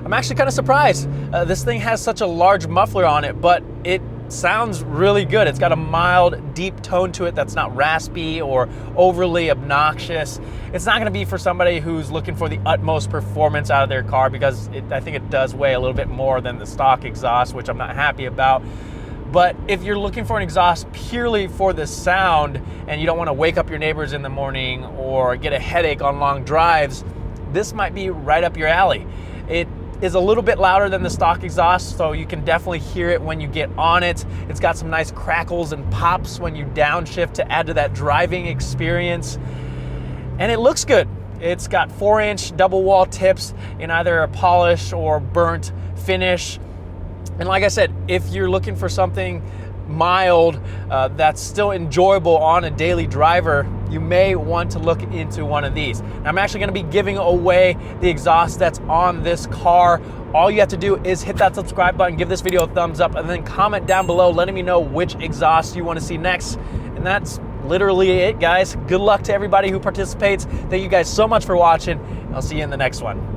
I'm actually kind of surprised. This thing has such a large muffler on it, but it sounds really good. It's got a mild, deep tone to it that's not raspy or overly obnoxious. It's not gonna be for somebody who's looking for the utmost performance out of their car, because I think it does weigh a little bit more than the stock exhaust, which I'm not happy about. But if you're looking for an exhaust purely for the sound and you don't want to wake up your neighbors in the morning or get a headache on long drives, this might be right up your alley. It is a little bit louder than the stock exhaust, so you can definitely hear it when you get on it. It's got some nice crackles and pops when you downshift to add to that driving experience. And it looks good. It's got 4-inch double wall tips in either a polish or burnt finish. And like I said, if you're looking for something mild that's still enjoyable on a daily driver, you may want to look into one of these. Now, I'm actually going to be giving away the exhaust that's on this car. All you have to do is hit that subscribe button, give this video a thumbs up, and then comment down below letting me know which exhaust you want to see next. And that's literally it, guys. Good luck to everybody who participates. Thank you guys so much for watching. I'll see you in the next one.